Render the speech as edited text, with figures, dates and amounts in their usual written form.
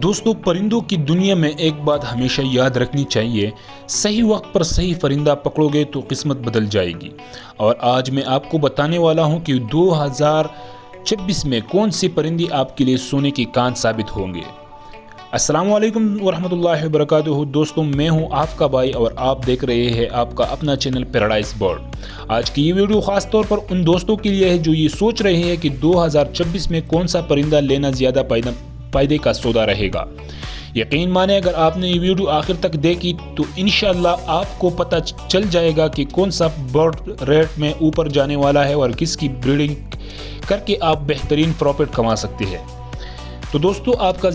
दोस्तों, परिंदों की दुनिया में एक बात हमेशा याद रखनी चाहिए। सही वक्त पर सही परिंदा पकड़ोगे तो किस्मत बदल जाएगी। और आज मैं आपको बताने वाला हूं कि 2026 में कौन से परिंदे आपके लिए सोने की कान साबित होंगे। अस्सलाम वालेकुम वरहमतुल्लाहि वबरकातुहू। दोस्तों, मैं हूं आपका भाई और आप देख रहे हैं आपका अपना चैनल पैराडाइज बर्ड। आज की ये वीडियो ख़ास तौर पर उन दोस्तों के लिए है जो ये सोच रहे हैं कि 2026 में कौन सा परिंदा लेना ज़्यादा फायदे का सौदा रहेगा। यकीन माने, अगर आपने ये वीडियो आखिर तक देखी तो इंशाअल्लाह आपको पता चल जाएगा कि कौन सा बर्ड रेट में ऊपर जाने वाला है और किसकी ब्रीडिंग करके आप बेहतरीन प्रॉफिट कमा सकते हैं। तो दोस्तों, आपका